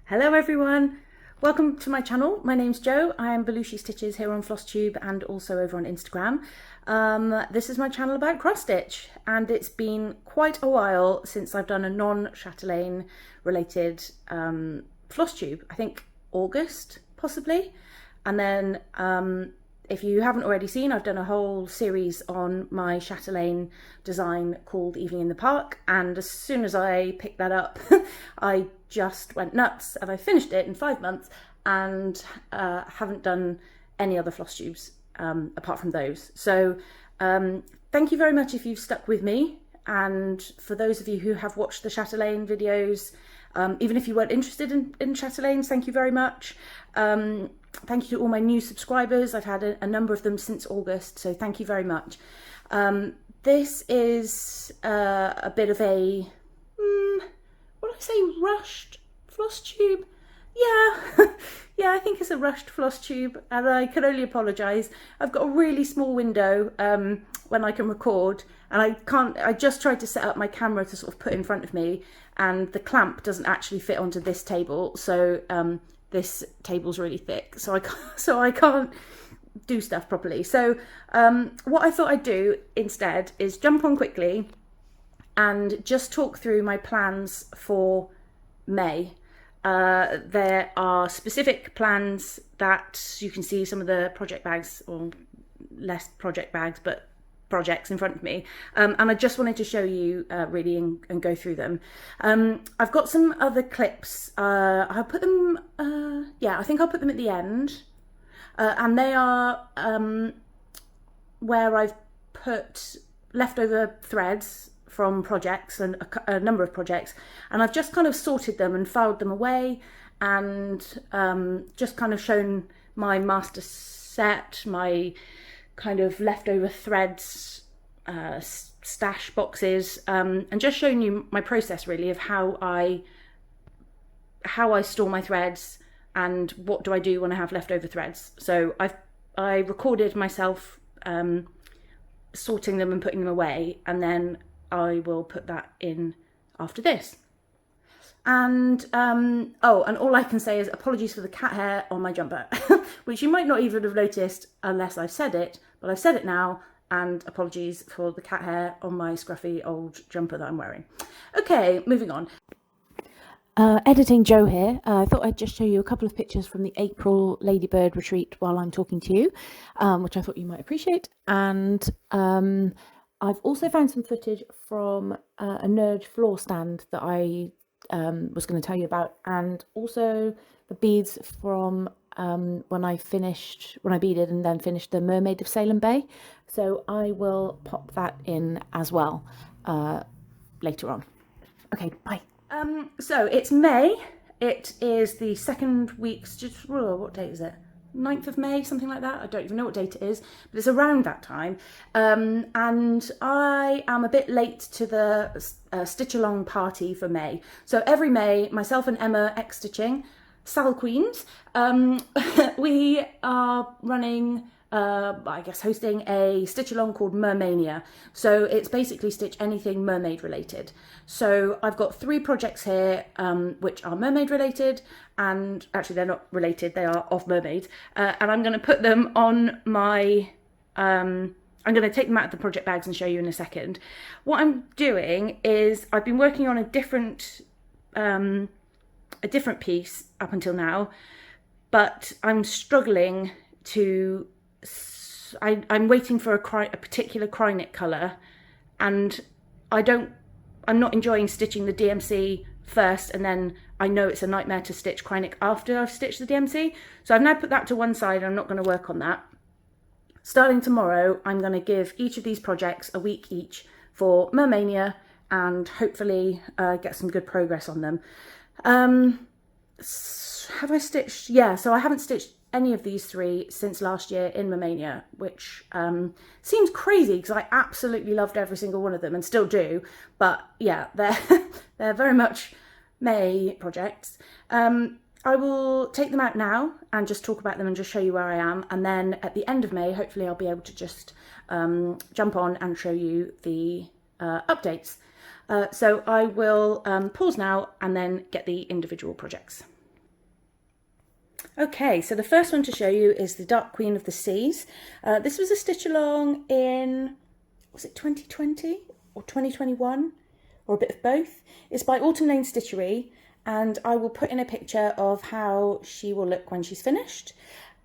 Hello everyone, welcome to my channel. My name's Jo. I am Belushi Stitches here on Flosstube and also over on Instagram. This is my channel about cross stitch, and it's been quite a while since I've done a non-Chatelaine related Flosstube. I think August possibly, and then if you haven't already seen, I've done a whole series on my Chatelaine design called Evening in the Park, and as soon as I picked that up I just went nuts and I finished it in 5 months and haven't done any other floss tubes apart from those. So thank you very much if you've stuck with me, and for those of you who have watched the Chatelaine videos, even if you weren't interested in Chatelaines, thank you very much. Thank you to all my new subscribers. I've had a number of them since August, so thank you very much. This is a bit of a, what do I say, rushed floss tube? Yeah, yeah, I think it's a rushed floss tube, and I can only apologise. I've got a really small window when I can record, and I just tried to set up my camera to sort of put in front of me, and the clamp doesn't actually fit onto this table, so this table's really thick, so I can't do stuff properly. So what I thought I'd do instead is jump on quickly and just talk through my plans for May. There are specific plans that you can see some of the project bags, or less project bags, but projects in front of me, and I just wanted to show you really and go through them. I've got some other clips. I'll put them, yeah, I think I'll put them at the end, and they are where I've put leftover threads from projects, and a number of projects, and I've just kind of sorted them and filed them away, and just kind of shown my master set, my kind of leftover threads, stash boxes, and just showing you my process really of how I store my threads and what do I do when I have leftover threads. So I recorded myself sorting them and putting them away, and then I will put that in after this. And oh, and all I can say is apologies for the cat hair on my jumper, which you might not even have noticed unless I've said it, but I've said it now, and apologies for the cat hair on my scruffy old jumper that I'm wearing. Okay, moving on. Editing Jo here. I thought I'd just show you a couple of pictures from the April Ladybird retreat while I'm talking to you, which I thought you might appreciate. And I've also found some footage from a nerd floor stand that I was going to tell you about, and also the beads from when I beaded and then finished the Mermaid of Salem Bay. So I will pop that in as well later on. Okay, bye. So it's May. It is the second week's, just what date is it? 9th of May, something like that. I don't even know what date it is, but it's around that time. And I am a bit late to the Stitchalong party for May. So every May, myself and Emma ex-stitching, SALQueens, we are running, I guess hosting a Stitchalong called MerMaynia. So it's basically stitch anything mermaid related. So I've got 3 projects here which are mermaid related, and actually they're not related, they are of mermaids, and I'm going to put them on my, I'm going to take them out of the project bags and show you in a second. What I'm doing is I've been working on a different piece up until now, but I'm struggling to, I'm waiting for a particular cry knit colour, and I'm not enjoying stitching the DMC first, and then I know it's a nightmare to stitch cry knit after I've stitched the DMC. So I've now put that to one side, and I'm not going to work on that. Starting tomorrow, I'm going to give each of these projects a week each for MerMaynia, and hopefully get some good progress on them. Have I stitched? Yeah, so I haven't stitched any of these 3 since last year in MerMaynia, which seems crazy because I absolutely loved every single one of them and still do, but yeah, they're very much May projects. I will take them out now and just talk about them and just show you where I am, and then at the end of May hopefully I'll be able to just jump on and show you the updates. So I will pause now and then get the individual projects. Okay, so the first one to show you is the Dark Queen of the Seas. This was a stitch along in, was it 2020 or 2021 or a bit of both? It's by Lorna Laine Stitchery, and I will put in a picture of how she will look when she's finished.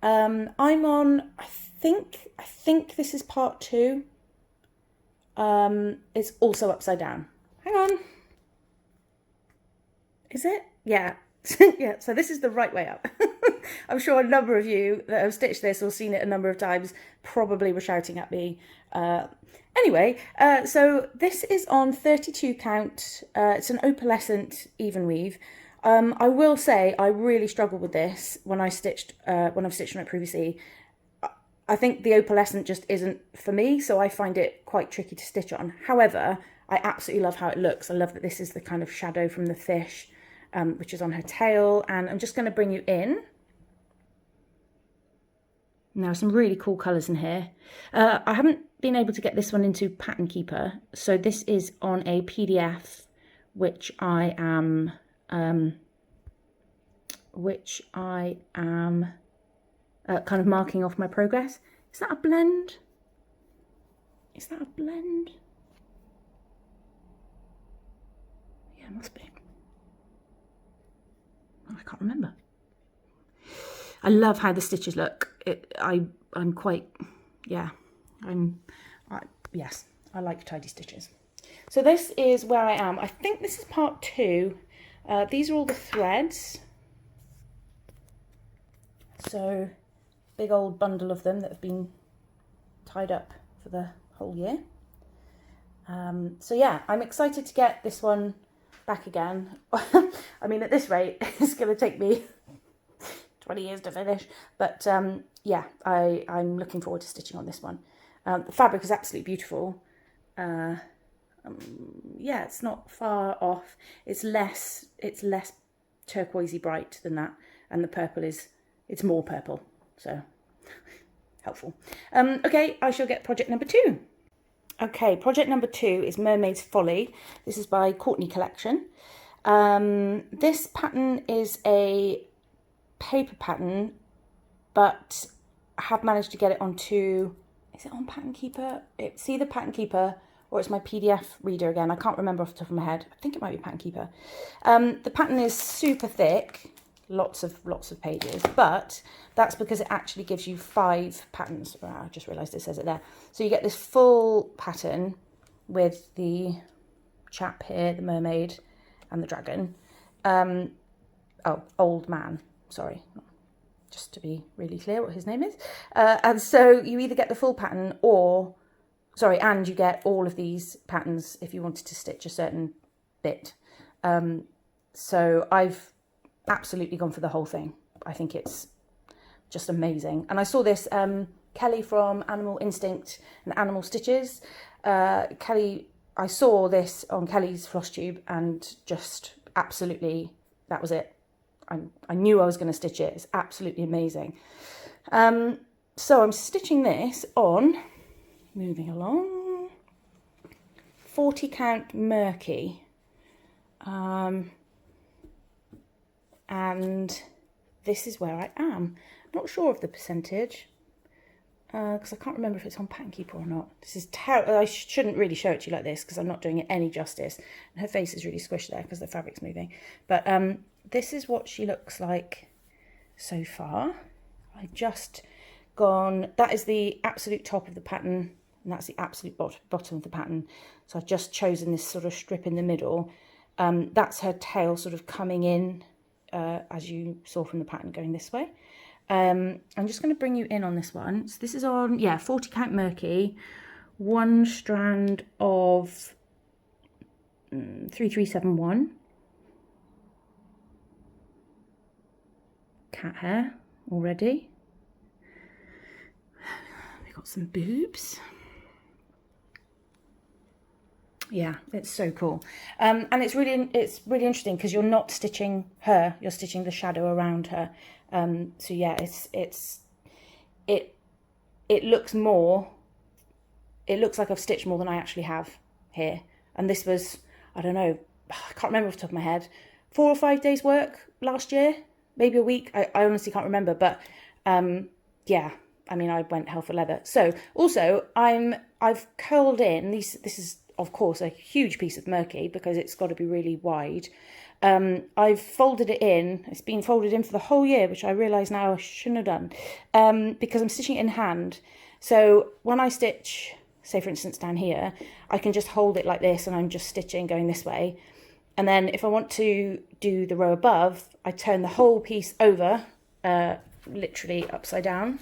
I'm on, I think this is part 2. It's also upside down. Hang on. Is it? Yeah. Yeah, so this is the right way up. I'm sure a number of you that have stitched this or seen it a number of times probably were shouting at me. Anyway, so this is on 32 count. It's an opalescent even weave. I will say I really struggled with this when I've stitched on it previously. I think the opalescent just isn't for me, so I find it quite tricky to stitch on. However, I absolutely love how it looks. I love that this is the kind of shadow from the fish, which is on her tail, and I'm just going to bring you in. Now, some really cool colours in here. I haven't been able to get this one into Pattern Keeper, so this is on a PDF, which I am kind of marking off my progress. Is that a blend? Is that a blend? Yeah, it must be. Oh, I can't remember. I love how the stitches look. I'm quite, yeah, yes, I like tidy stitches. So this is where I am. I think this is part 2. These are all the threads. So big old bundle of them that have been tied up for the whole year. So yeah, I'm excited to get this one back again. I mean, at this rate, it's going to take me 20 years to finish, but yeah, I'm looking forward to stitching on this one. The fabric is absolutely beautiful. Yeah, it's not far off. It's less turquoisey bright than that, and the purple it's more purple, so helpful. Okay, I shall get project number 2. Okay, project number 2 is Mermaid's Folly. This is by Courtenay Collection. This pattern is a paper pattern, but I have managed to get it onto, is it on Pattern Keeper? It's either Pattern Keeper or it's my PDF reader again. I can't remember off the top of my head. I think it might be Pattern Keeper. The pattern is super thick, lots of pages, but that's because it actually gives you 5 patterns. Oh, I just realised it says it there. So you get this full pattern with the chap here, the mermaid and the dragon. Oh, old man, sorry, just to be really clear what his name is. And so you either get the full pattern or, sorry, and you get all of these patterns if you wanted to stitch a certain bit. So I've absolutely gone for the whole thing. I think it's just amazing. And I saw this, Kelly from Animal Instinct and Animal Stitches. Kelly, I saw this on Kelly's Flosstube and just absolutely, that was it. I knew I was going to stitch it. It's absolutely amazing. So I'm stitching this on, moving along, 40 count murky. And this is where I am. I'm not sure of the percentage because I can't remember if it's on Pattern Keeper or not. This is terrible. I shouldn't really show it to you like this because I'm not doing it any justice. And her face is really squished there because the fabric's moving. But this is what she looks like so far. I just gone, that is the absolute top of the pattern and that's the absolute bottom of the pattern. So I've just chosen this sort of strip in the middle. That's her tail sort of coming in as you saw from the pattern going this way. I'm just going to bring you in on this one. So this is on, yeah, 40 count murky, 1 strand of 3371 cat hair already. We've got some boobs. Yeah, it's so cool. And it's really interesting because you're not stitching her, you're stitching the shadow around her. So yeah, it looks more, it looks like I've stitched more than I actually have here. And this was, I don't know, I can't remember off the top of my head, 4 or 5 days work last year. maybe a week. I honestly can't remember, but yeah, I mean, I went hell for leather. So also I've curled in these. This is of course a huge piece of murky because it's got to be really wide. I've folded it in. It's been folded in for the whole year, which I realise now I shouldn't have done, because I'm stitching it in hand. So when I stitch, say for instance down here, I can just hold it like this and I'm just stitching going this way. And then if I want to do the row above, I turn the whole piece over, literally upside down.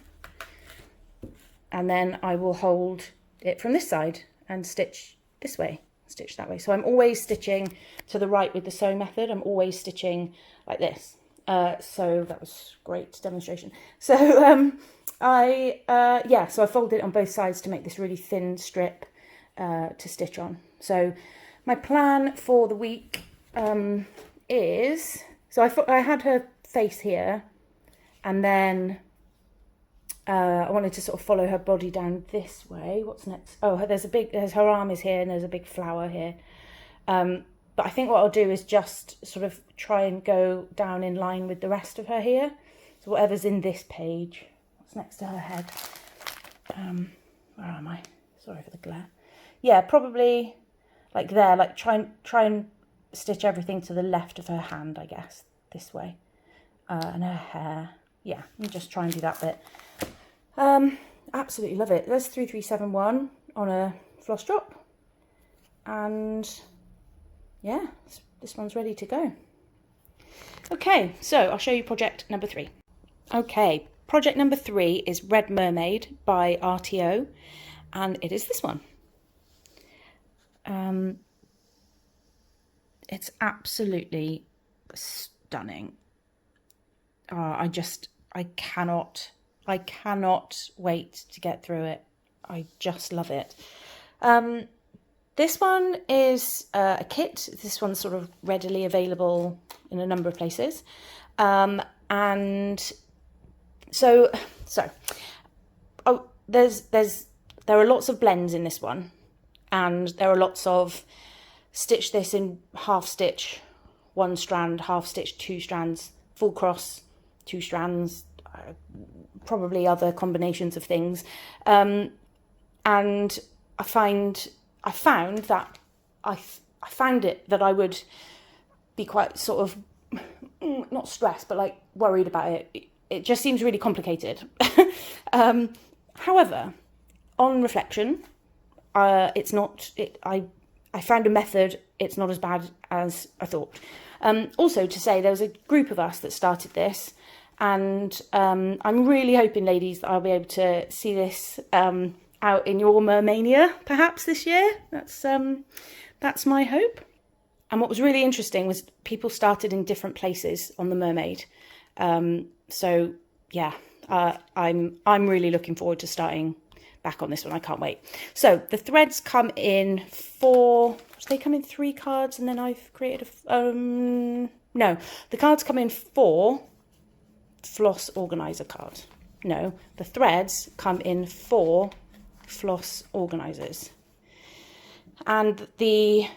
And then I will hold it from this side and stitch this way, stitch that way. So I'm always stitching to the right with the sewing method. I'm always stitching like this. So that was great demonstration. So yeah, so I folded it on both sides to make this really thin strip to stitch on. So my plan for the week is, so I had her face here, and then I wanted to sort of follow her body down this way. What's next? Oh, there's her arm is here and there's a big flower here. But I think what I'll do is just sort of try and go down in line with the rest of her here. So whatever's in this page. What's next to her head? Where am I? Sorry for the glare. Yeah, probably like there, like try and stitch everything to the left of her hand, I guess, this way. And her hair. Yeah, and just try and do that bit. Absolutely love it. There's 3371 on a floss drop, and yeah, this one's ready to go. Okay, so I'll show you project number 3. Okay, project number 3 is Red Mermaid by RTO, and it is this one. It's absolutely stunning. I cannot wait to get through it. I just love it. This one is a kit. This one's sort of readily available in a number of places. And so there are lots of blends in this one, and there are lots of stitch this in half stitch, 1 strand, half stitch, 2 strands, full cross, 2 strands, probably other combinations of things. And I found that I found it that I would be quite sort of not stressed, but like worried about it. It just seems really complicated. However, on reflection, it's not. I found a method. It's not as bad as I thought. Also to say, there was a group of us that started this, and I'm really hoping, ladies, that I'll be able to see this out in your MerMaynia perhaps this year. That's my hope. And what was really interesting was people started in different places on the Mermaid. So yeah, I'm really looking forward to starting back on this one. I can't wait. So the threads come in 4. They come in 3 cards, and then I've created no, the cards come in 4 floss organizer cards. No, the threads come in 4 floss organizers, and the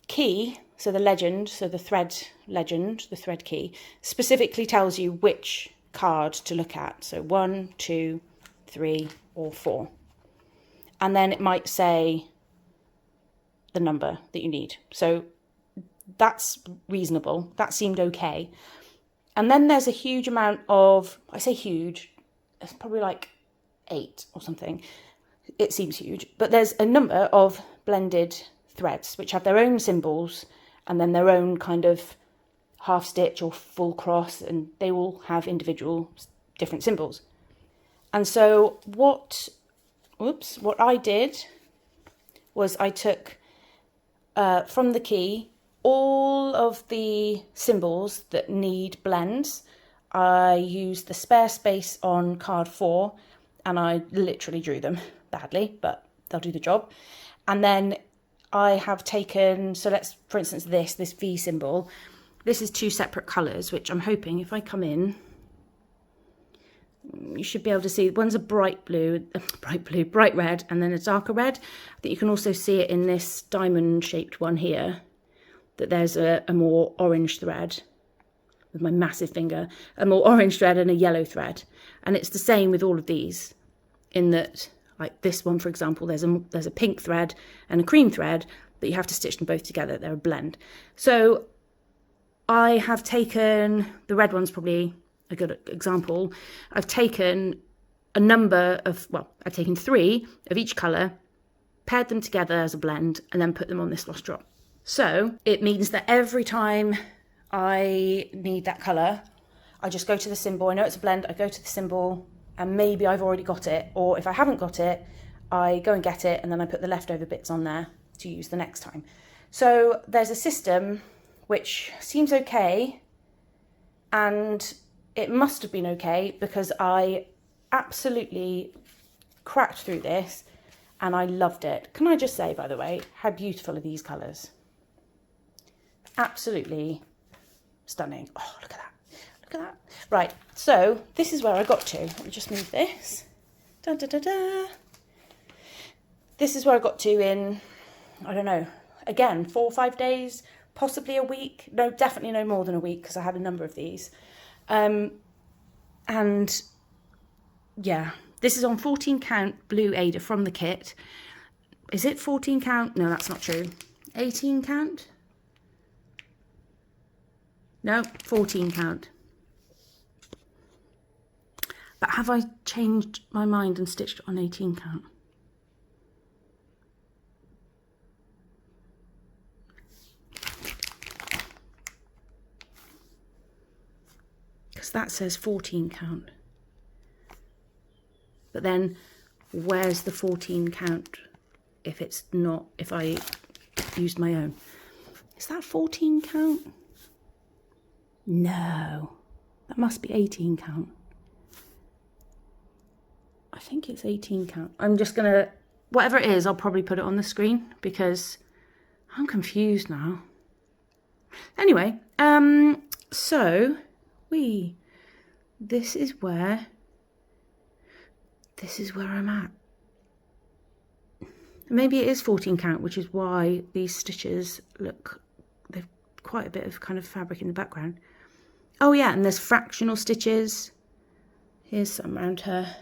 key, so the legend, so the thread legend, the thread key, specifically tells you which card to look at. So 1, 2, 3, or 4. And then it might say the number that you need. So that's reasonable. That seemed okay. And then there's a huge amount of, I say huge, it's probably like 8 or something. It seems huge, but there's a number of blended threads which have their own symbols and then their own kind of half stitch or full cross, and they all have individual different symbols. And so what I did was I took from the key all of the symbols that need blends. I used the spare space on card 4, and I literally drew them badly, but they'll do the job. And then I have taken, so let's, for instance, this V symbol. This is 2 separate colours, which I'm hoping if I come in, you should be able to see. One's a bright red, and then a darker red. I think you can also see it in this diamond shaped one here, that there's a more orange thread with my massive finger, a more orange thread and a yellow thread. And it's the same with all of these, in that, like this one, for example, there's a pink thread and a cream thread, but you have to stitch them both together. They're a blend. So I have taken, the red one's probably a good example. I've taken a number of, well, I've taken 3 of each colour, paired them together as a blend, and then put them on this floss drop. So it means that every time I need that colour, I just go to the symbol. I know it's a blend, I go to the symbol, and maybe I've already got it, or if I haven't got it, I go and get it, and then I put the leftover bits on there to use the next time. So there's a system which seems okay, and it must have been okay because I absolutely cracked through this and I loved it. Can I just say, by the way, how beautiful are these colours? Absolutely stunning. Oh, look at that. Look at that. Right, so this is where I got to. Let me just move this. Da, da, da, da. This is where I got to in, I don't know, again, 4 or 5 days, possibly a week. No, definitely no more than a week because I had a number of these. And yeah, this is on 14 count blue Ada from the kit. Is it 14 count? No, that's not true. 18 count? No, 14 count. But have I changed my mind and stitched on 18 count? Because that says 14 count. But then where's the 14 count if it's not, if I used my own? Is that 14 count? No, that must be 18 count. I think it's 18 count. I'm just gonna, whatever it is, I'll probably put it on the screen because I'm confused now. Anyway, so this is where I'm at. Maybe it is 14 count, which is why these stitches look, they've quite a bit of kind of fabric in the background. Oh yeah, and there's fractional stitches. Here's some around her,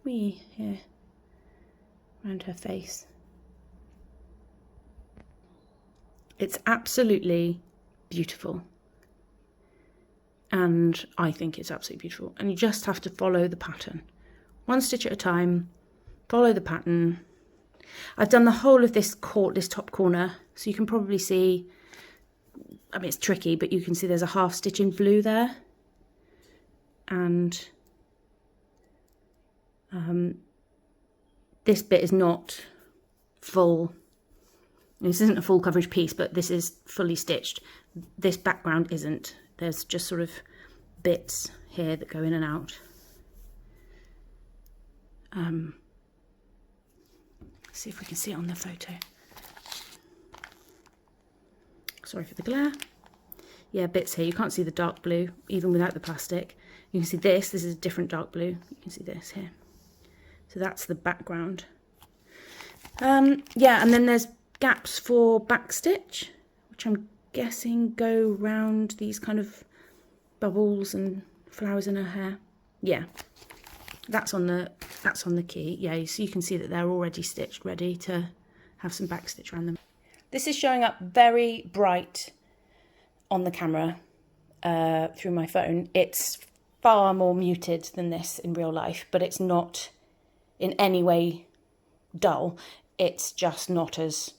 here, around her face. It's absolutely beautiful. And I think it's absolutely beautiful. And you just have to follow the pattern. 1 stitch at a time, follow the pattern. I've done the whole of this top corner, so you can probably see, I mean it's tricky, but you can see there's a half stitch in blue there. And this bit is not full, this isn't a full coverage piece, but this is fully stitched. This background isn't. There's just sort of bits here that go in and out. See if we can see it on the photo. Sorry for the glare. Yeah, bits here. You can't see the dark blue, even without the plastic. You can see this. This is a different dark blue. You can see this here. So that's the background. Yeah, and then there's gaps for backstitch, which I'm guessing go round these kind of bubbles and flowers in her hair. Yeah, that's on the key. Yeah, so you can see that they're already stitched, ready to have some backstitch around them. This is showing up very bright on the camera through my phone. It's far more muted than this in real life, but it's not in any way dull. It's just not as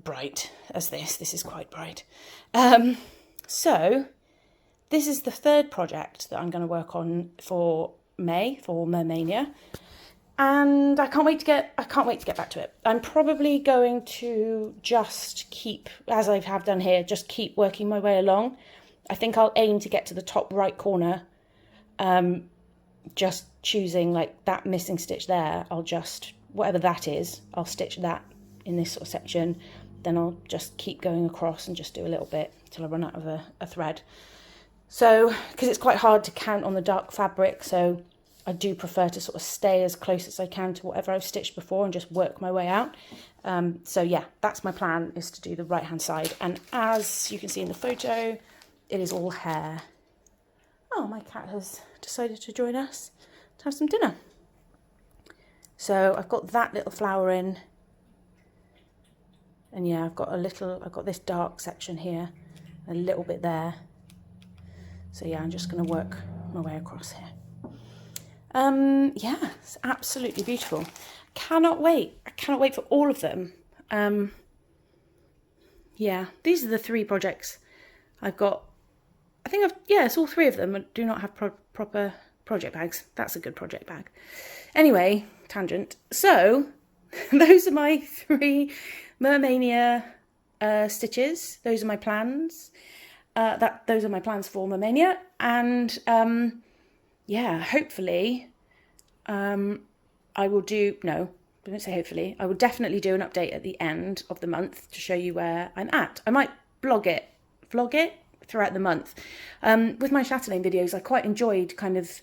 bright as this. This is quite bright. So this is the 3rd project that I'm going to work on for May, for MerMaynia, and I can't wait to get back to it. I'm probably going to just keep, as I have done here, just keep working my way along. I think I'll aim to get to the top right corner, just choosing like that missing stitch there. I'll just, whatever that is, I'll stitch that in this sort of section. Then I'll just keep going across and just do a little bit till I run out of a thread. So, because it's quite hard to count on the dark fabric, so I do prefer to sort of stay as close as I can to whatever I've stitched before and just work my way out. So yeah, that's my plan, is to do the right hand side. And as you can see in the photo, it is all Hare. Oh, my cat has decided to join us to have some dinner. So I've got that little flower in. And yeah, I've got this dark section here, a little bit there. So yeah, I'm just going to work my way across here. Yeah, it's absolutely beautiful. Cannot wait. I cannot wait for all of them. Yeah, these are the 3 projects I've got. I think it's all 3 of them. I do not have proper project bags. That's a good project bag. Anyway, tangent. So those are my 3 MerMaynia stitches. Those are my plans. Those are my plans for MerMaynia. And yeah, hopefully I will do, no, I don't say hopefully, I will definitely do an update at the end of the month to show you where I'm at. I might vlog it throughout the month. With my Chatelaine videos, I quite enjoyed kind of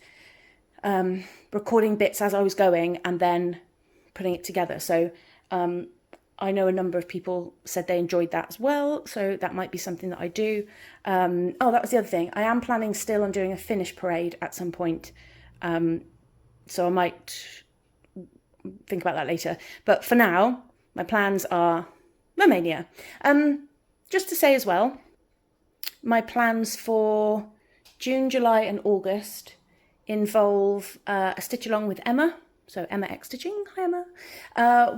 recording bits as I was going and then putting it together. So I know a number of people said they enjoyed that as well, so that might be something that I do. Oh, that was the other thing. I am planning still on doing a finish parade at some point, so I might think about that later. But for now, my plans are MerMaynia. Just to say as well, my plans for June, July and August involve a stitch along with Emma. So Emma X Stitching, hi Emma.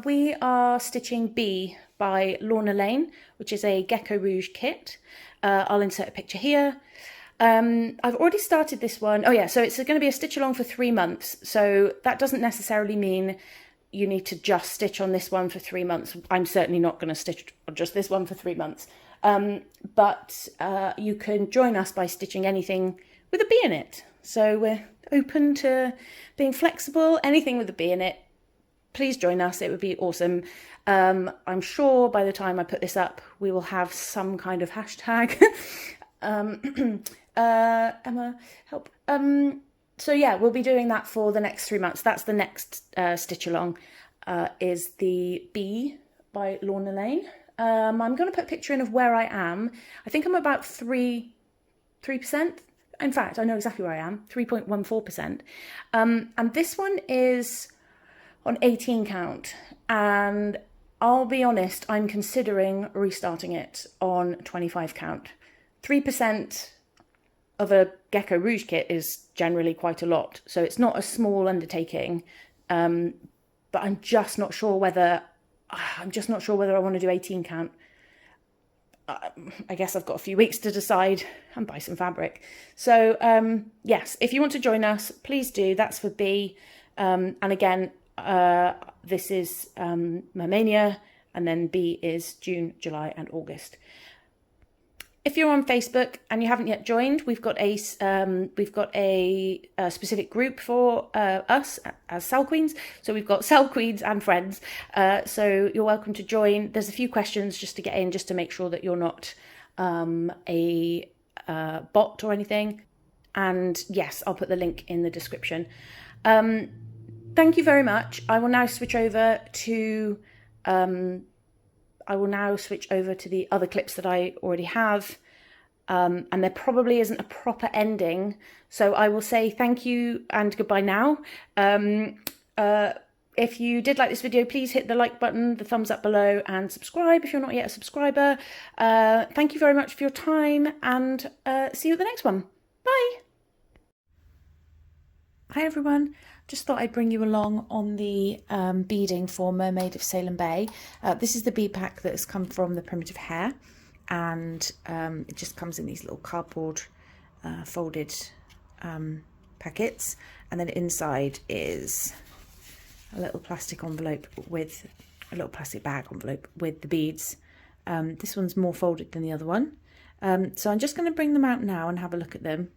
We are stitching Bee by Lorna Laine, which is a Gecko Rouge kit. I'll insert a picture here. I've already started this one. Oh yeah, so it's going to be a stitch along for 3 months. So that doesn't necessarily mean you need to just stitch on this one for 3 months. I'm certainly not going to stitch on just this one for 3 months. But you can join us by stitching anything with a bee in it. So we're open to being flexible, anything with a bee in it. Please join us, it would be awesome. I'm sure by the time I put this up, we will have some kind of hashtag. Emma, help. So yeah, we'll be doing that for the next 3 months. That's the next stitch along, is the Bee by Lorna Laine. I'm going to put a picture in of where I am. I think I'm about 3%. In fact, I know exactly where I am, 3.14%. And this one is on 18 count. And I'll be honest, I'm considering restarting it on 25 count. 3% of a Gecko Rouge kit is generally quite a lot. So it's not a small undertaking. But I'm just not sure whether I want to do 18 count. I guess I've got a few weeks to decide and buy some fabric. So yes, if you want to join us, please do. That's for Bee. And again, this is MerMaynia, and then Bee is June, July and August. If you're on Facebook and you haven't yet joined, we've got a specific group for us as SALQueens. So we've got SALQueens and friends. So you're welcome to join. There's a few questions just to get in, just to make sure that you're not a bot or anything. And yes, I'll put the link in the description. Thank you very much. I will now switch over to the other clips that I already have, and there probably isn't a proper ending, so I will say thank you and goodbye now. If you did like this video, please hit the like button, the thumbs up below, and subscribe if you're not yet a subscriber. Thank you very much for your time, and see you at the next one. Bye! Hi everyone. Just thought I'd bring you along on the beading for Mermaid of Salem Bay. This is the bead pack that has come from the Primitive Hare, and it just comes in these little cardboard folded packets, and then inside is a little plastic envelope with a little plastic bag envelope with the beads. This one's more folded than the other one, so I'm just going to bring them out now and have a look at them,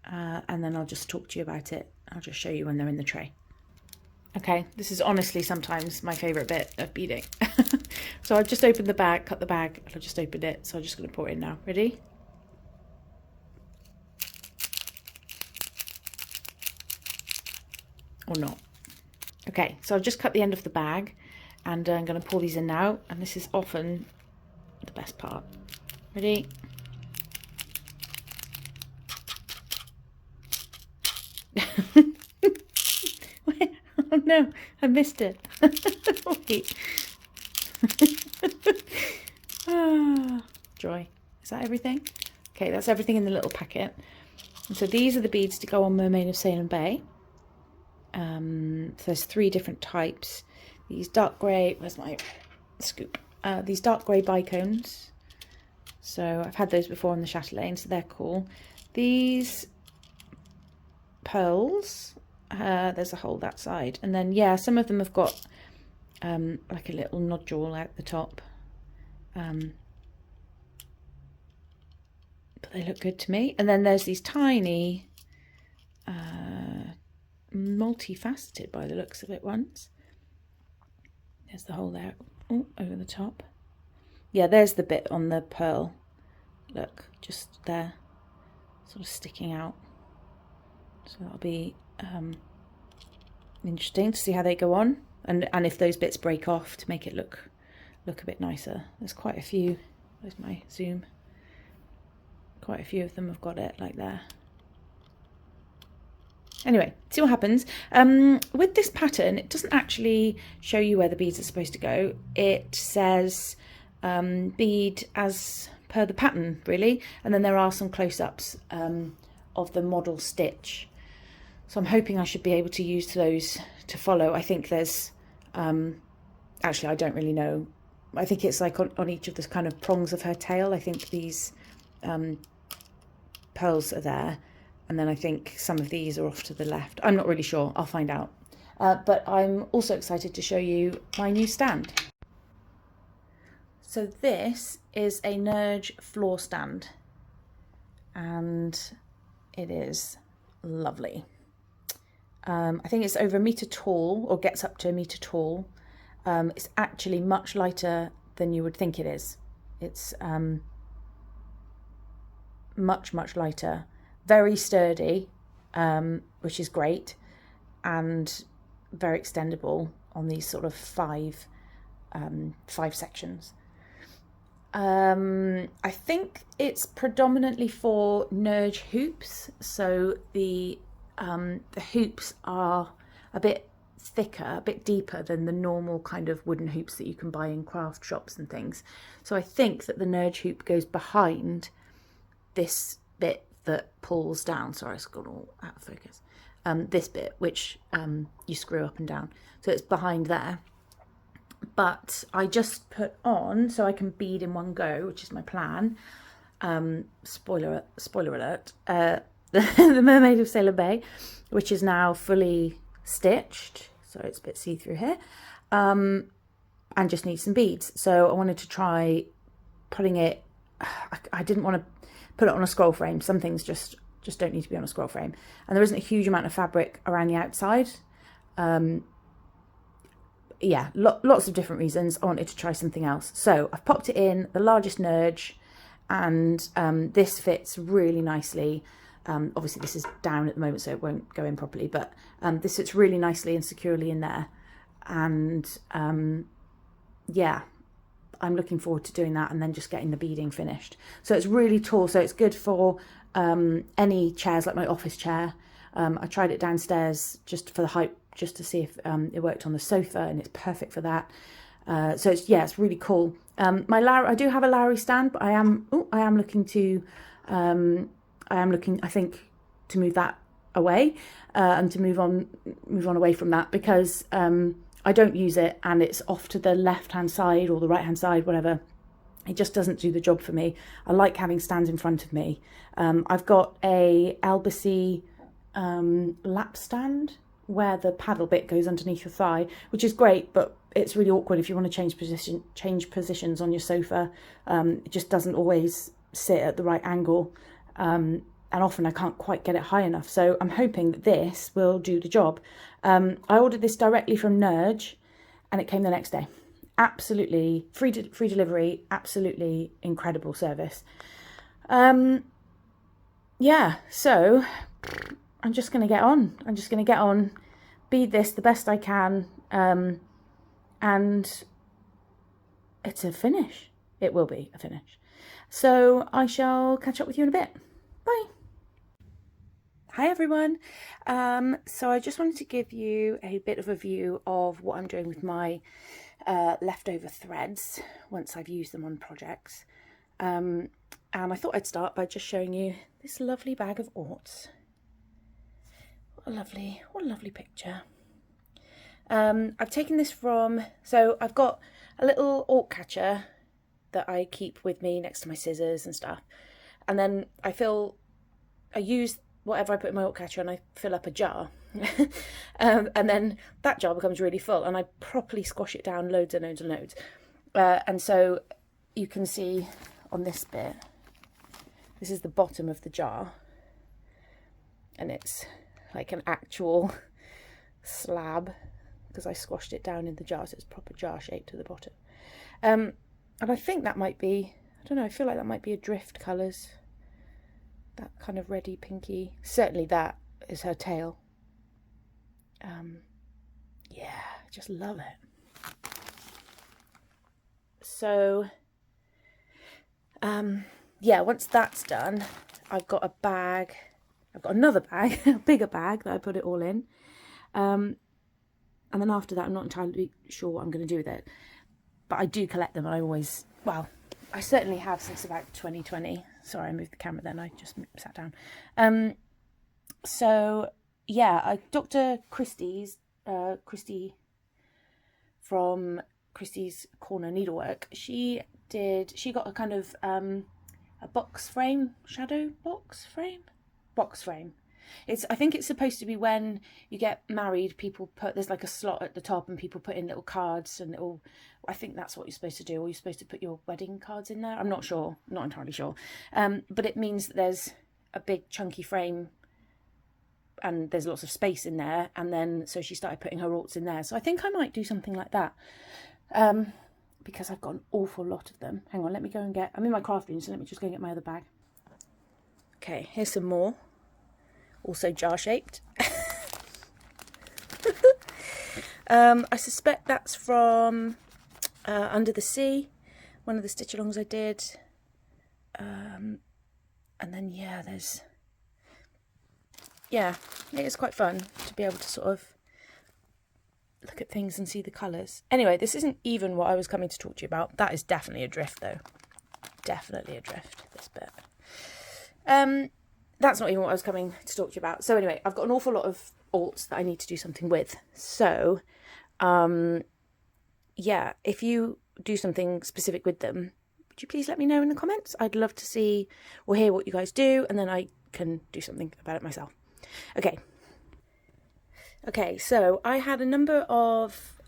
and then I'll just talk to you about it. I'll just show you when they're in the tray. Okay, this is honestly sometimes my favourite bit of beading. So I've just opened the bag, cut the bag, and I've just opened it, so I'm just going to pour it in now. Ready? Or not. Okay, so I've just cut the end of the bag, and I'm going to pour these in now, and this is often the best part. Ready? Oh no, I missed it. Wait. Joy. Is that everything? Okay, that's everything in the little packet. And so these are the beads to go on Mermaid of Salem Bay. So there's 3 different types. These dark grey, where's my scoop? These dark grey bicones. So I've had those before on the Chatelaine, so they're cool. These pearls, there's a hole that side. And then, yeah, some of them have got like a little nodule out the top. But they look good to me. And then there's these tiny, multifaceted by the looks of it ones. There's the hole there, over the top. Yeah, there's the bit on the pearl. Look, just there, sort of sticking out. So that'll be interesting to see how they go on, and if those bits break off to make it look a bit nicer. There's quite a few. There's my zoom. Quite a few of them have got it like there. Anyway, see what happens. With this pattern, it doesn't actually show you where the beads are supposed to go. It says bead as per the pattern, really, and then there are some close-ups of the model stitch. So I'm hoping I should be able to use those to follow. I think there's, actually I don't really know. I think it's like on each of the kind of prongs of her tail. I think these pearls are there. And then I think some of these are off to the left. I'm not really sure. I'll find out. But I'm also excited to show you my new stand. So this is a Nerge floor stand. And it is lovely. I think it's over a metre tall, or gets up to a metre tall. It's actually much lighter than you would think it is. It's much, much lighter. Very sturdy, which is great, and very extendable on these sort of five sections. I think it's predominantly for Nerge hoops, so the hoops are a bit thicker, a bit deeper than the normal kind of wooden hoops that you can buy in craft shops and things. So I think that the Nerge hoop goes behind this bit that pulls down. Sorry, it's got all out of focus. This bit, which you screw up and down. So it's behind there. But I just put on, so I can bead in one go, which is my plan. Spoiler alert. The Mermaid of Salem Bay, which is now fully stitched. So it's a bit see-through here. And just needs some beads. So I wanted to try putting it, I didn't want to put it on a scroll frame. Some things just don't need to be on a scroll frame. And there isn't a huge amount of fabric around the outside. Yeah, lots of different reasons. I wanted to try something else. So I've popped it in the largest Nerge, and this fits really nicely. Obviously this is down at the moment, so it won't go in properly, but this fits really nicely and securely in there. And yeah, I'm looking forward to doing that and then just getting the beading finished. So it's really tall, so it's good for any chairs, like my office chair. I tried it downstairs just for the height, just to see if it worked on the sofa, and it's perfect for that. So it's, yeah, it's really cool. I do have a Lowry stand, but I am looking to I think, to move that away and to move on away from that, because I don't use it and it's off to the left hand side or the right hand side, whatever. It just doesn't do the job for me. I like having stands in front of me. I've got a Albacea lap stand where the paddle bit goes underneath your thigh, which is great, but it's really awkward if you want to change positions on your sofa. It just doesn't always sit at the right angle, and often I can't quite get it high enough. So I'm hoping that this will do the job. I ordered this directly from Nerge, and it came the next day. Absolutely free delivery, absolutely incredible service. Yeah, so I'm just going to get on. I'm just going to get on, bead this the best I can, and it's a finish. It will be a finish. So I shall catch up with you in a bit. Bye. Hi everyone. So I just wanted to give you a bit of a view of what I'm doing with my leftover threads once I've used them on projects. And I thought I'd start by just showing you this lovely bag of orts. What a lovely picture. I've taken this from, so I've got a little ort catcher that I keep with me next to my scissors and stuff. And then I use whatever I put in my ort catcher and I fill up a jar. And then that jar becomes really full and I properly squash it down loads and loads and loads. And so you can see on this bit, this is the bottom of the jar. And it's like an actual slab because I squashed it down in the jar, so it's proper jar shape to the bottom. And I think that might be, I don't know, I feel like that might be a drift colours. That kind of reddy pinky. Certainly that is her tail. Yeah, I just love it. So, yeah, once that's done, I've got a bag. I've got another bag, a bigger bag that I put it all in. And then after that, I'm not entirely sure what I'm going to do with it. But I do collect them. I always, well, I certainly have since about 2020. Sorry, I moved the camera then. I just sat down. So, yeah, Dr. Christie from Christie's Corner Needlework, she got a kind of a box frame, shadow box frame? Box frame. I think it's supposed to be when you get married, there's like a slot at the top and people put in little cards and I think that's what you're supposed to do, or you're supposed to put your wedding cards in there. I'm not sure, not entirely sure. But it means that there's a big chunky frame and there's lots of space in there. And then, so she started putting her orts in there. So I think I might do something like that. Because I've got an awful lot of them. Hang on, let me go and I'm in my craft room, so let me just go and get my other bag. Okay, here's some more. Also jar-shaped. I suspect that's from Under the Sea, one of the Stitchalongs I did. And then, yeah, it is quite fun to be able to sort of look at things and see the colours. Anyway, this isn't even what I was coming to talk to you about. That is definitely a drift, though. Definitely a drift, this bit. That's not even what I was coming to talk to you about. So anyway, I've got an awful lot of orts that I need to do something with. So, yeah, if you do something specific with them, would you please let me know in the comments? I'd love to see or hear what you guys do, and then I can do something about it myself. Okay, so I had a number of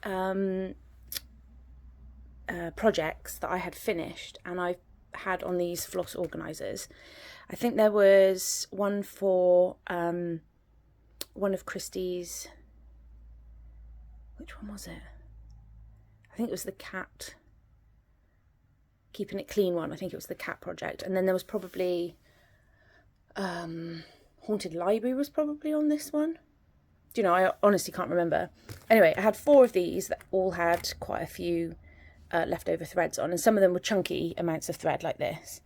projects that I had finished, and I had on these floss organisers. I think there was one for one of Christie's, which one was it? I think it was the cat, keeping it clean one. I think it was the cat project. And then there was probably Haunted Library was probably on this one. Do you know, I honestly can't remember. Anyway, I had 4 of these that all had quite a few leftover threads on, and some of them were chunky amounts of thread like this.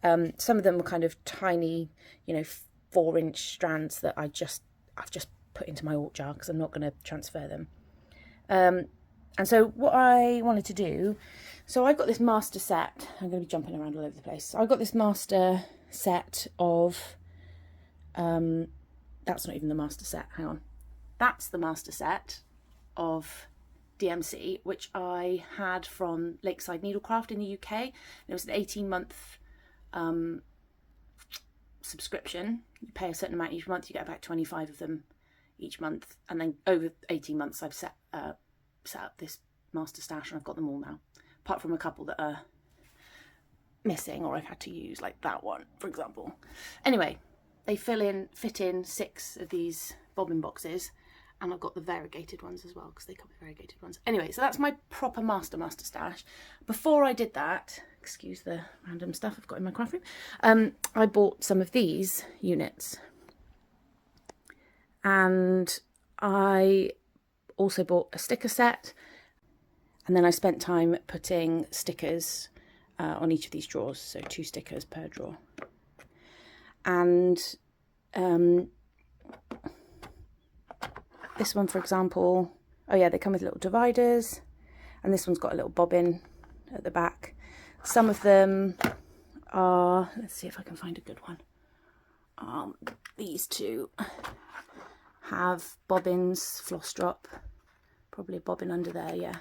Some of them were kind of tiny, 4-inch strands that I've just put into my ort jar because I'm not going to transfer them. And so what I wanted to do, so I've got this master set. I'm going to be jumping around all over the place. So I've got this master set of, that's not even the master set, hang on. That's the master set of DMC, which I had from Lakeside Needlecraft in the UK. It was an 18-month subscription. You pay a certain amount each month, you get about 25 of them each month, and then over 18 months I've set up this master stash, and I've got them all now, apart from a couple that are missing or I've had to use, like that one for example. Anyway, they fit in 6 of these bobbin boxes, and I've got the variegated ones as well because they come with variegated ones. Anyway, so that's my proper master stash. Before I did that, excuse the random stuff I've got in my craft room, I bought some of these units, and I also bought a sticker set, and then I spent time putting stickers on each of these drawers, so 2 stickers per drawer. And this one, for example, oh yeah, they come with little dividers, and this one's got a little bobbin at the back. Some of them are, let's see if I can find a good one. These two have bobbins, floss drop, probably a bobbin under there, yeah.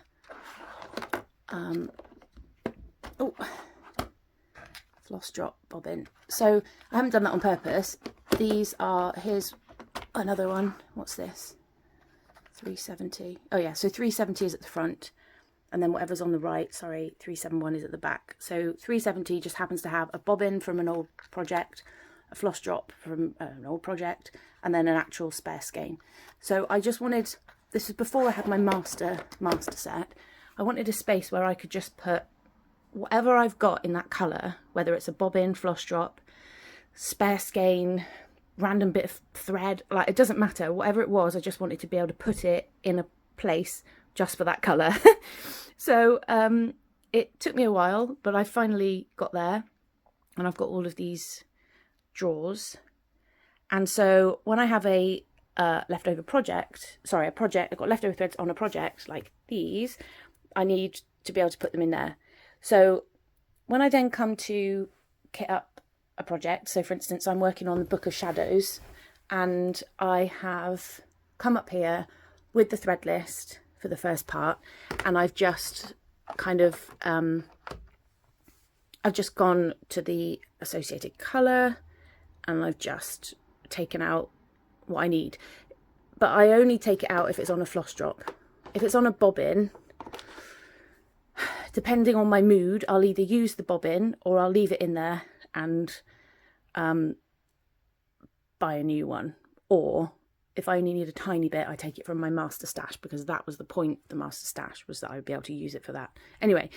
Oh, floss drop bobbin. So I haven't done that on purpose. These are, here's another one. What's this? 370. Oh yeah, so 370 is at the front, and then whatever's on the right, sorry, 371 is at the back. So 370 just happens to have a bobbin from an old project, a floss drop from an old project, and then an actual spare skein. So I just wanted, this was before I had my master set, I wanted a space where I could just put whatever I've got in that colour, whether it's a bobbin, floss drop, spare skein, random bit of thread, like it doesn't matter, whatever it was, I just wanted to be able to put it in a place just for that colour. So it took me a while, but I finally got there, and I've got all of these drawers. And so when I have a leftover project, sorry, I've got leftover threads on a project like these, I need to be able to put them in there. So when I then come to kit up a project, so for instance I'm working on the Book of Shadows, and I have come up here with the thread list for the first part, and I've just kind of I've just gone to the associated colour, and I've just taken out what I need, but I only take it out if it's on a floss drop. If it's on a bobbin, depending on my mood, I'll either use the bobbin or I'll leave it in there and buy a new one. Or if I only need a tiny bit, I take it from my master stash, because that was the point of the master stash, was that I'd be able to use it for that. Anyway,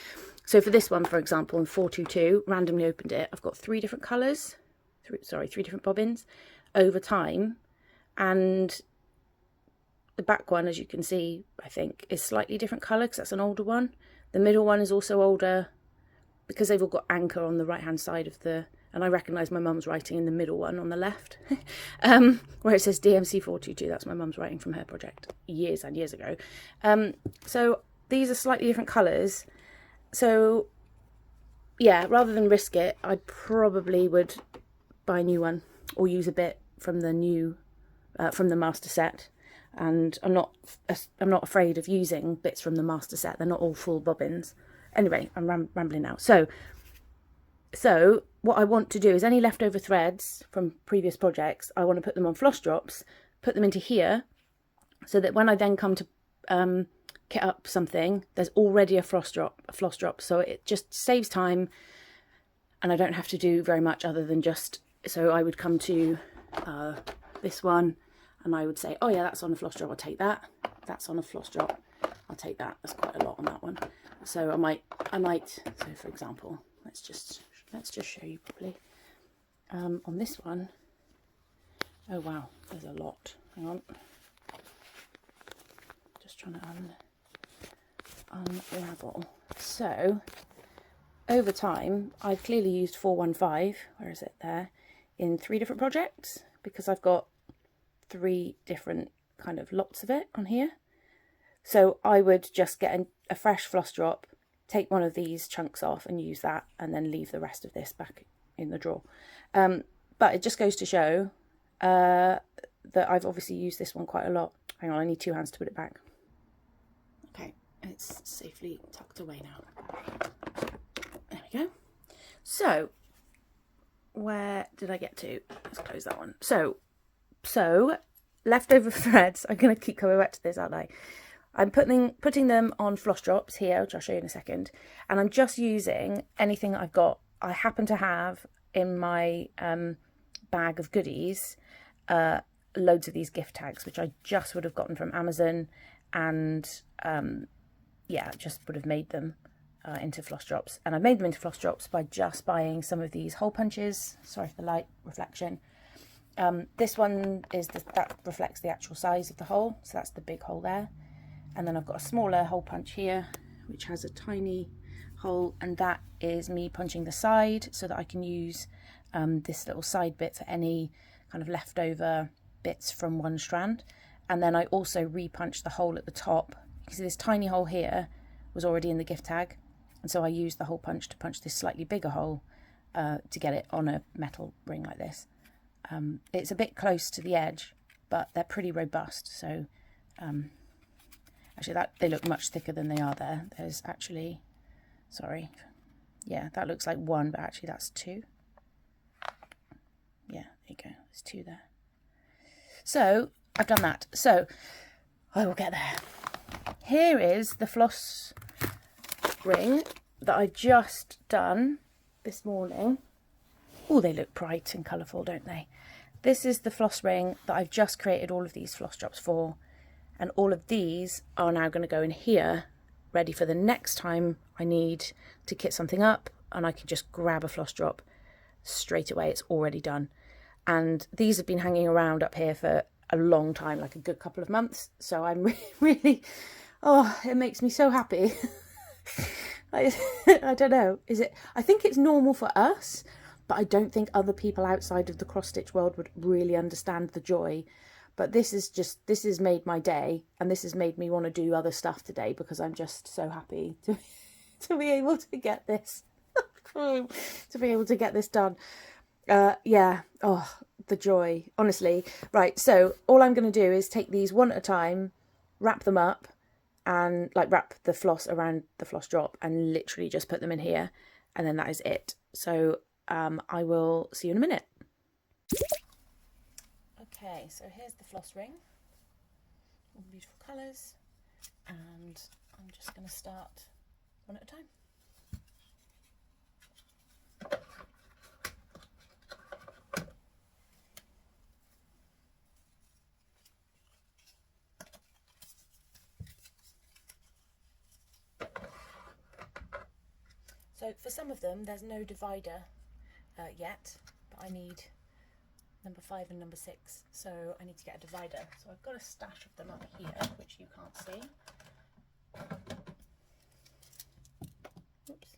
so for this one, for example, in 422, randomly opened it, I've got three different colours, three different bobbins over time, and the back one, as you can see, I think is slightly different colour because that's an older one. The middle one is also older because they've all got anchor on the right hand side of the, and I recognise my mum's writing in the middle one on the left, where it says DMC 422. That's my mum's writing from her project years and years ago. So these are slightly different colours. So yeah, rather than risk it, I probably would buy a new one or use a bit from the new, from the master set. And I'm not afraid of using bits from the master set. They're not all full bobbins. Anyway, I'm rambling now. So what I want to do is any leftover threads from previous projects, I want to put them on floss drops, put them into here, so that when I then come to kit up something, there's already a floss drop. So it just saves time, and I don't have to do very much other than just, so I would come to this one, and I would say, oh yeah, that's on a floss drop, I'll take that. That's on a floss drop, I'll take that. There's quite a lot on that one. So I might, so for example, let's just show you properly. On this one, oh wow, there's a lot. Hang on. Just trying to unravel. So over time, I've clearly used 415, where is it there, in 3 different projects, because I've got 3 different kind of lots of it on here. So I would just get a fresh floss drop, take one of these chunks off and use that, and then leave the rest of this back in the drawer. But it just goes to show that I've obviously used this one quite a lot. Hang on, I need 2 hands to put it back. Okay, it's safely tucked away now. There we go. So where did I get to? Let's close that one. So leftover threads, I'm going to keep coming back to this, aren't I? I'm putting them on floss drops here, which I'll show you in a second, and I'm just using anything that I've got. I happen to have in my bag of goodies loads of these gift tags, which I just would have gotten from Amazon, and yeah, just would have made them into floss drops. And I made them into floss drops by just buying some of these hole punches. Sorry for the light reflection. This one is that reflects the actual size of the hole, so that's the big hole there. And then I've got a smaller hole punch here, which has a tiny hole, and that is me punching the side so that I can use this little side bit for any kind of leftover bits from one strand. And then I also repunched the hole at the top. You can see this tiny hole here was already in the gift tag. And so I used the hole punch to punch this slightly bigger hole to get it on a metal ring like this. It's a bit close to the edge, but they're pretty robust. So actually they look much thicker than they are there. There's actually, sorry, yeah, that looks like one, but actually that's two. Yeah, there you go, there's two there. So I've done that. So I will get there. Here is the floss ring that I've just done this morning. Oh, they look bright and colourful, don't they? This is the floss ring that I've just created all of these floss drops for. And all of these are now going to go in here, ready for the next time I need to kit something up, and I can just grab a floss drop straight away. It's already done. And these have been hanging around up here for a long time, like a good couple of months. So I'm really, oh, it makes me so happy. I don't know, is it, I think it's normal for us, but I don't think other people outside of the cross stitch world would really understand the joy. But this has made my day, and this has made me want to do other stuff today, because I'm just so happy to be able to get this to be able to get this done. Yeah, oh, the joy, honestly. Right, so all I'm going to do is take these one at a time, wrap them up, and like wrap the floss around the floss drop and literally just put them in here, and then that is it. So I will see you in a minute. Okay, so here's the floss ring, all beautiful colours, and I'm just going to start one at a time. So for some of them there's no divider yet, but I need number 5 and number 6, so I need to get a divider. So I've got a stash of them up here, which you can't see. Oops.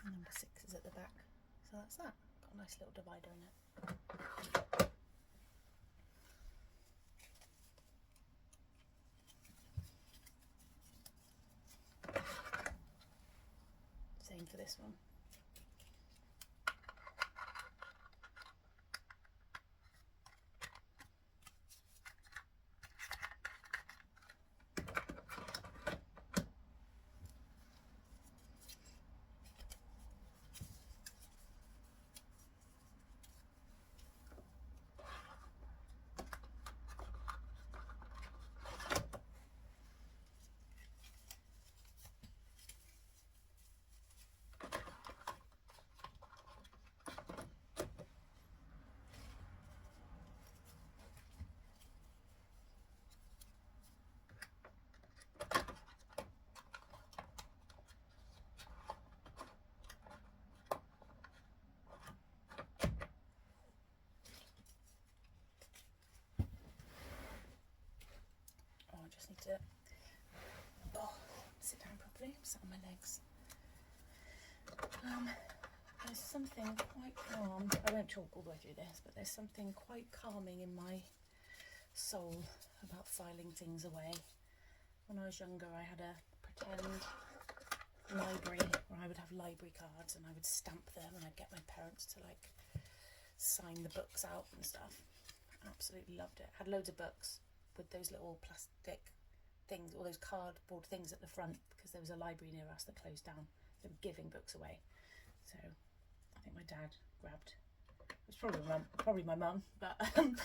Number 6 is at the back, so that's that. Got a nice little divider in it. Same for this one. Need to sit down properly, sit on my legs. There's something quite calm, I won't talk all the way through this, but there's something quite calming in my soul about filing things away. When I was younger I had a pretend library where I would have library cards and I would stamp them, and I'd get my parents to like sign the books out and stuff. Absolutely loved it. Had loads of books with those little plastic things, all those cardboard things at the front, because there was a library near us that closed down. They were giving books away. So I think my dad grabbed, it was probably my mum, but I think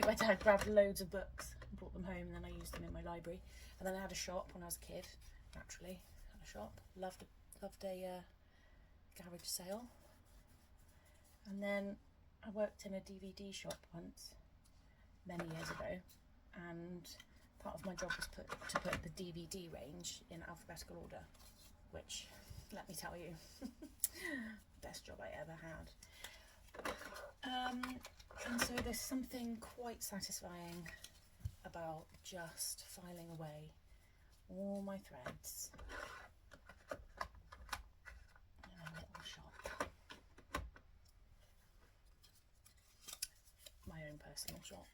my dad grabbed loads of books and brought them home, and then I used them in my library. And then I had a shop when I was a kid, naturally. Had a shop, loved a garage sale. And then I worked in a DVD shop once, many years ago, and part of my job was to put the DVD range in alphabetical order, which, let me tell you, best job I ever had. And so there's something quite satisfying about just filing away all my threads in a little shop. My own personal shop.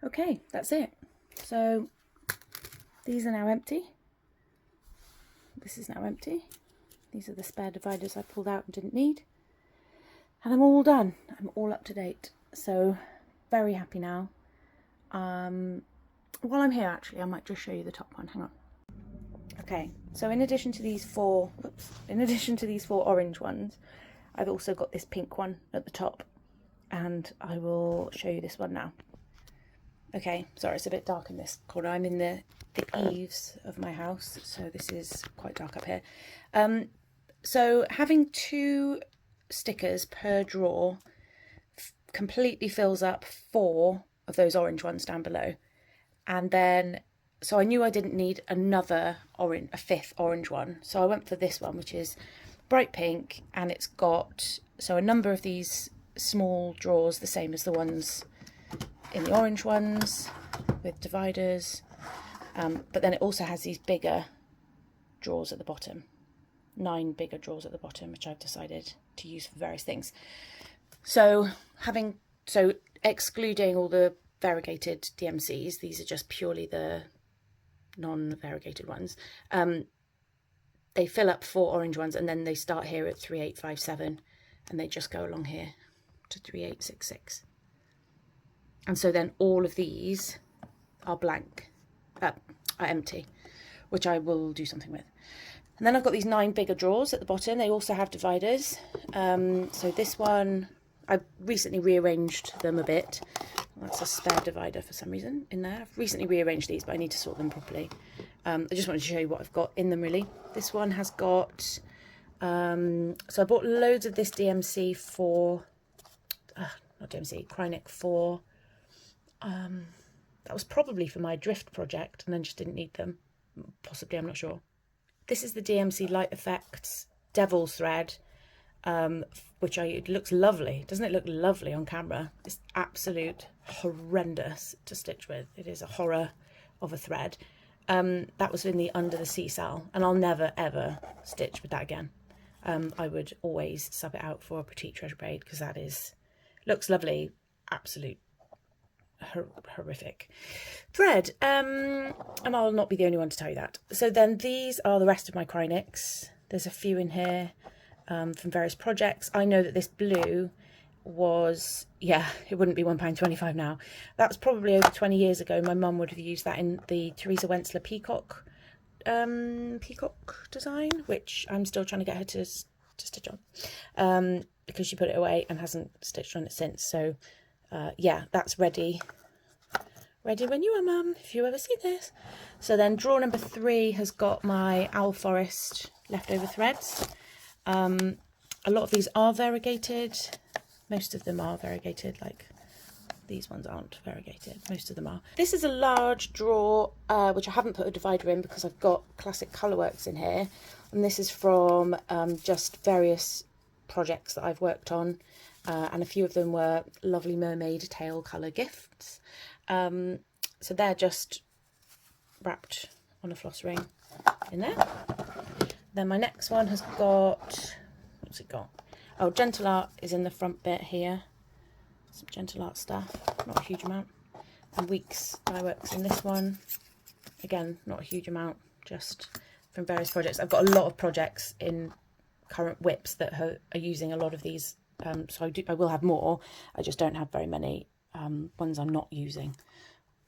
Okay, that's it. So these are now empty. This is now empty. These are the spare dividers I pulled out and didn't need. And I'm all done. I'm all up to date. So very happy now. While I'm here, actually, I might just show you the top one. Hang on. Okay, so in addition to these four orange ones, I've also got this pink one at the top, and I will show you this one now. Okay, sorry, it's a bit dark in this corner. I'm in the eaves of my house, so this is quite dark up here. So having 2 stickers per drawer completely fills up 4 of those orange ones down below. And then, so I knew I didn't need another orange, a 5th orange one. So I went for this one, which is bright pink, and it's got, so a number of these small drawers, the same as the ones in the orange ones with dividers. But then it also has these bigger drawers at the bottom, 9 bigger drawers at the bottom, which I've decided to use for various things. So excluding all the variegated DMCs, these are just purely the non-variegated ones. They fill up 4 orange ones, and then they start here at 3857, and they just go along here to 3866. And so then all of these are blank, are empty, which I will do something with. And then I've got these 9 bigger drawers at the bottom. They also have dividers. So this one, I recently rearranged them a bit. That's a spare divider for some reason in there. I've recently rearranged these, but I need to sort them properly. I just wanted to show you what I've got in them, really. This one has got, so I bought loads of this DMC for, not DMC, Krynic for, that was probably for my drift project, and then just didn't need them. Possibly, I'm not sure. This is the DMC Light Effects Devil's Thread, which it looks lovely. Doesn't it look lovely on camera? It's absolute horrendous to stitch with. It is a horror of a thread. That was in the Under the Sea SAL, and I'll never ever stitch with that again. I would always sub it out for a Petite Treasure Braid, because that looks lovely, absolute horrific thread. And I'll not be the only one to tell you that. So then these are the rest of my Krynics. There's a few in here from various projects. I know that this blue was, yeah, it wouldn't be £1.25 now. That's probably over 20 years ago. My mum would have used that in the Teresa peacock design, which I'm still trying to get her to stitch on, because she put it away and hasn't stitched on it since. So yeah, that's ready when you are, Mum, if you ever see this. So then drawer number 3 has got my Owl Forest leftover threads. A lot of these are variegated. Most of them are variegated, like these ones aren't variegated. Most of them are. This is a large drawer, which I haven't put a divider in because I've got classic Colourworks in here. And this is from just various projects that I've worked on. And a few of them were lovely mermaid tail colour gifts. So they're just wrapped on a floss ring in there. Then my next one has got, what's it got? Oh, Gentle Art is in the front bit here. Some Gentle Art stuff, not a huge amount. And Weeks Dyeworks in this one. Again, not a huge amount, just from various projects. I've got a lot of projects in current whips that are using a lot of these. So I will have more. I just don't have very many ones I'm not using.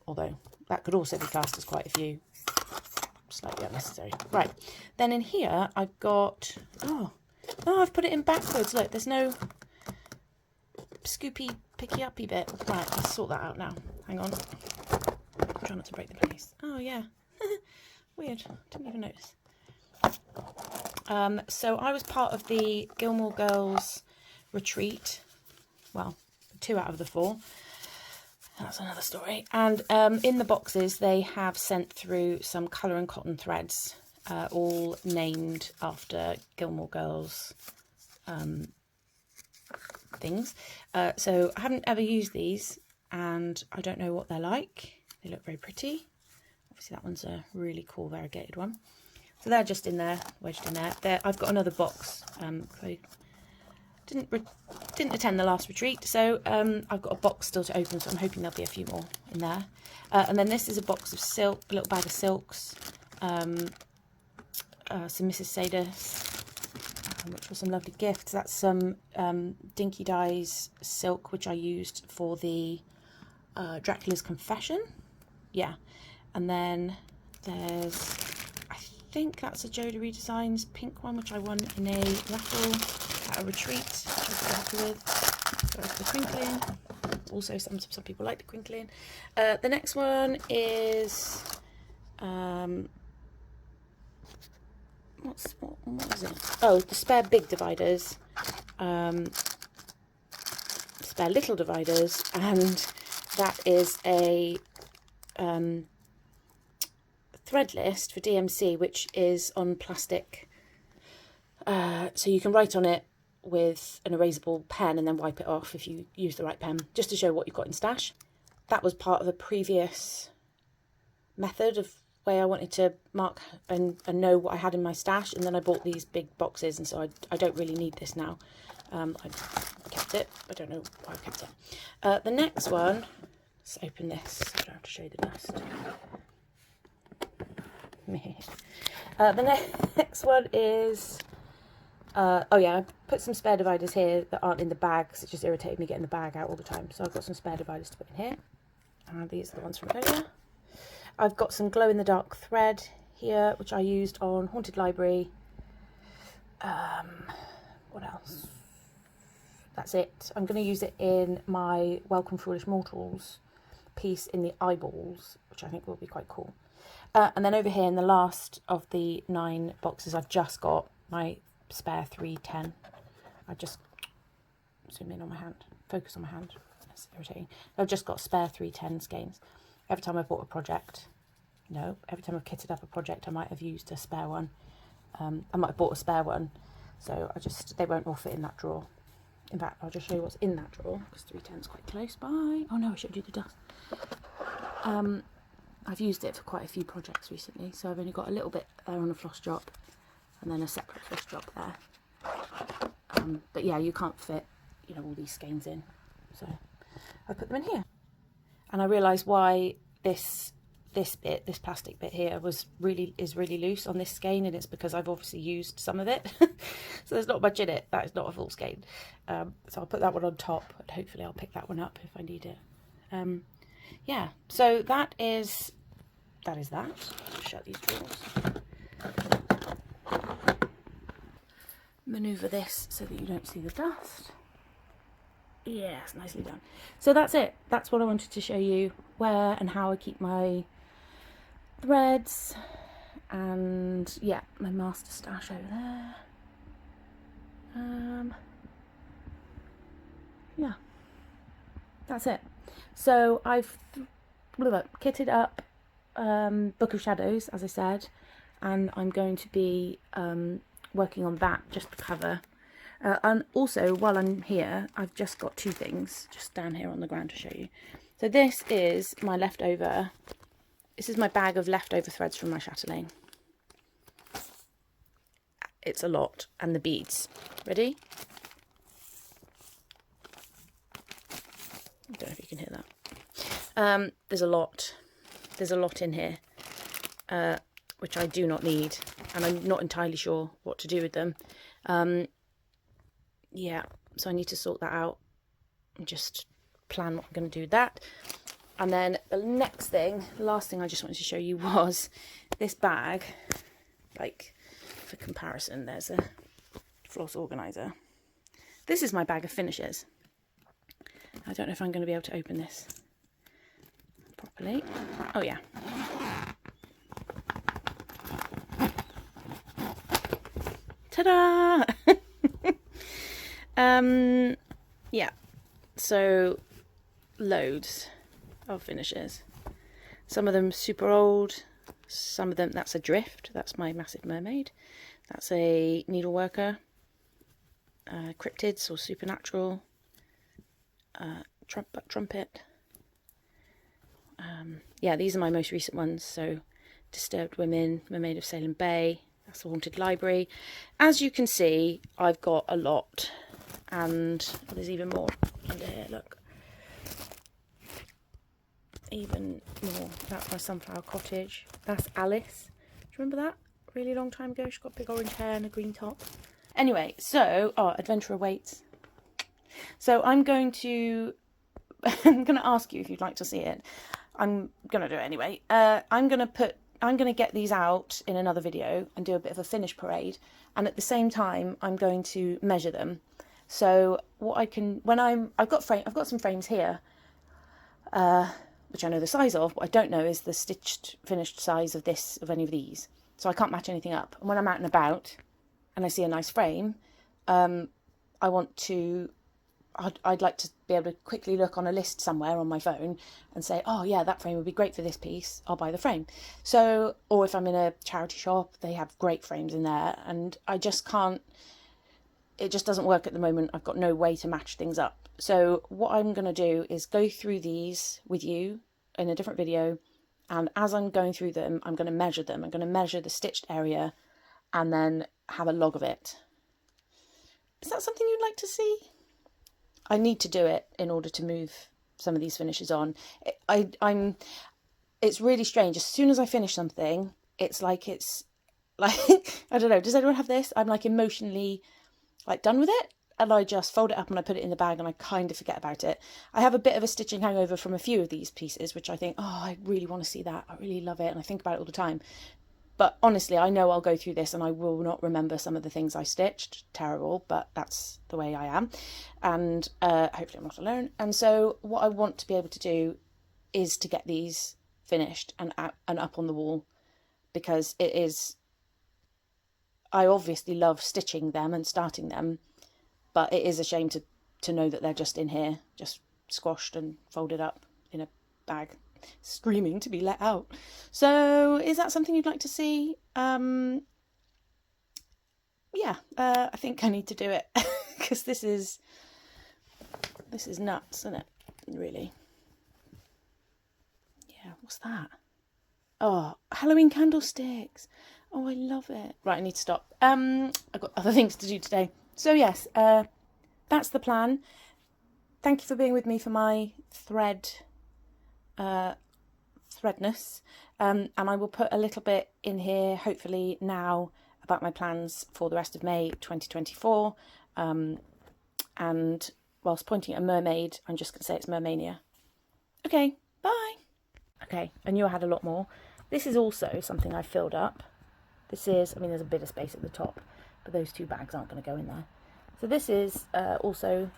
Although that could also be classed as quite a few. Slightly unnecessary. Right, then in here I've got, oh, I've put it in backwards. Look, there's no scoopy picky uppy bit. Right, let's sort that out now. Hang on. Try not to break the place. Oh yeah. Weird. Didn't even notice. So I was part of the Gilmore Girls retreat. Well, 2 out of the 4. That's another story. And in the boxes they have sent through some colour and cotton threads, all named after Gilmore Girls things. So I haven't ever used these, and I don't know what they're like. They look very pretty. Obviously that one's a really cool variegated one. So they're just in there, wedged in there. I've got another box. didn't attend the last retreat, so I've got a box still to open, so I'm hoping there'll be a few more in there. And then this is a box of silk, a little bag of silks, some Mrs. Sadus, which were some lovely gifts. That's some Dinky Dyes silk, which I used for the Dracula's Confession. Yeah, and then there's, I think that's a Joda Redesigns pink one, which I won in a raffle at a retreat, which I was very happy with. So the crinkling. Also, some people like the crinkling. The next one is what was it? Oh, the spare big dividers, spare little dividers, and that is a thread list for DMC, which is on plastic, so you can write on it with an erasable pen and then wipe it off if you use the right pen, just to show what you've got in stash. That was part of a previous method of way I wanted to mark and know what I had in my stash, and then I bought these big boxes, and so I don't really need this now. I kept it. I don't know why I kept it. The next one, let's open this so I don't have to show you the dust. The next one is oh yeah, I put some spare dividers here that aren't in the bag because it just irritated me getting the bag out all the time. So I've got some spare dividers to put in here. These are the ones from earlier. I've got some glow-in-the-dark thread here, which I used on Haunted Library. What else? That's it. I'm going to use it in my Welcome Foolish Mortals piece in the eyeballs, which I think will be quite cool. And then over here in the last of the 9 boxes, I've just got my spare 310. I just zoom in on my hand, focus on my hand. That's irritating. I've just got spare 310 skeins. Every time I bought a project, every time I've kitted up a project, I might have used a spare one. I might have bought a spare one, so they won't all fit in that drawer. In fact, I'll just show you what's in that drawer, because 310 is quite close by. Oh no, I showed you the dust. I've used it for quite a few projects recently, so I've only got a little bit there on a floss drop, and then a separate floss drop there. But yeah, you can't fit, all these skeins in, so I put them in here. And I realised why this plastic bit here is really loose on this skein, and it's because I've obviously used some of it. So there's not much in it. That is not a full skein. So I'll put that one on top, and hopefully I'll pick that one up if I need it. Yeah, so that is that. Shut these drawers. Manoeuvre this so that you don't see the dust. Yes, nicely done. So that's it. That's what I wanted to show you, where and how I keep my threads, and yeah, my master stash over there. Yeah, that's it. So I've kitted up Book of Shadows, as I said, and I'm going to be working on that just to cover. And also, while I'm here, I've just got 2 things just down here on the ground to show you. So this is my leftover, this is my bag of leftover threads from my Chatelaine. It's a lot, and the beads. Ready? I don't know if you can hear that. There's a lot in here, which I do not need, and I'm not entirely sure what to do with them. Yeah, so I need to sort that out and just plan what I'm going to do with that. And then the last thing I just wanted to show you was this bag. Like, for comparison, there's a floss organizer. This is my bag of finishes. I don't know if I'm going to be able to open this properly. Oh yeah. Ta-da! Yeah, so loads of finishes. Some of them super old, some of them, that's a drift, that's my massive mermaid. That's a needleworker, cryptids or supernatural, trumpet. Yeah, these are my most recent ones. So Disturbed Women, Mermaid of Salem Bay, that's the Haunted Library. As you can see, I've got a lot and oh, there's even more under here, look. Even more. That's my sunflower cottage. That's Alice. Do you remember that? Really long time ago. She's got big orange hair and a green top. Anyway, so, oh, adventure awaits. So I'm going to ask you if you'd like to see it. I'm going to do it anyway. I'm going to get these out in another video and do a bit of a finish parade. And at the same time, I'm going to measure them. So what I can, I've got some frames here, which I know the size of. What I don't know is the stitched finished size of any of these. So I can't match anything up. And when I'm out and about and I see a nice frame, I'd like to be able to quickly look on a list somewhere on my phone and say, oh yeah, that frame would be great for this piece. I'll buy the frame. So, or if I'm in a charity shop, they have great frames in there, and I just can't, it just doesn't work at the moment. I've got no way to match things up. So what I'm going to do is go through these with you in a different video. And as I'm going through them, I'm going to measure them. I'm going to measure the stitched area and then have a log of it. Is that something you'd like to see? I need to do it in order to move some of these finishes on. It's really strange. As soon as I finish something, it's like, I don't know, does anyone have this? I'm like emotionally like done with it, and I just fold it up and I put it in the bag and I kind of forget about it. I have a bit of a stitching hangover from a few of these pieces, which I think, oh, I really want to see that. I really love it. And I think about it all the time. But honestly, I know I'll go through this and I will not remember some of the things I stitched. Terrible, but that's the way I am. And hopefully I'm not alone. And so what I want to be able to do is to get these finished and up on the wall, because it is, I obviously love stitching them and starting them, but it is a shame to know that they're just in here, just squashed and folded up in a bag, screaming to be let out. So is that something you'd like to see? Yeah, I think I need to do it because this is nuts, isn't it? Really. Yeah, what's that? Oh, Halloween candlesticks. Oh, I love it. Right, I need to stop. I've got other things to do today. So yes, that's the plan. Thank you for being with me for my threadness. And I will put a little bit in here, hopefully now, about my plans for the rest of May 2024. And whilst pointing at a mermaid, I'm just going to say it's MerMaynia. Okay, bye. Okay, I knew I had a lot more. This is also something I filled up. This is, I mean, there's a bit of space at the top, but those two bags aren't going to go in there. So this is also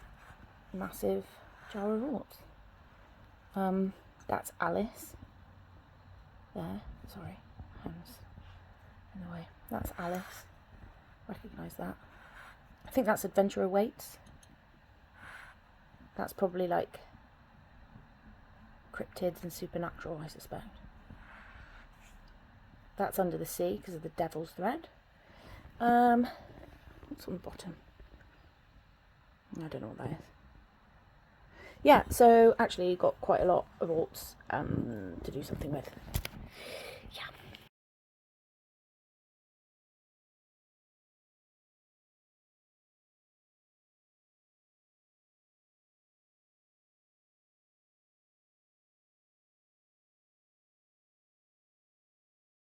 a massive jar of rorts. That's Alice. There, sorry, hands in the way. That's Alice. Recognise that. I think that's Adventure Awaits. That's probably like cryptids and supernatural, I suspect. That's Under the Sea because of the devil's thread. What's on the bottom? I don't know what that is. Yeah, so actually got quite a lot of orts to do something with.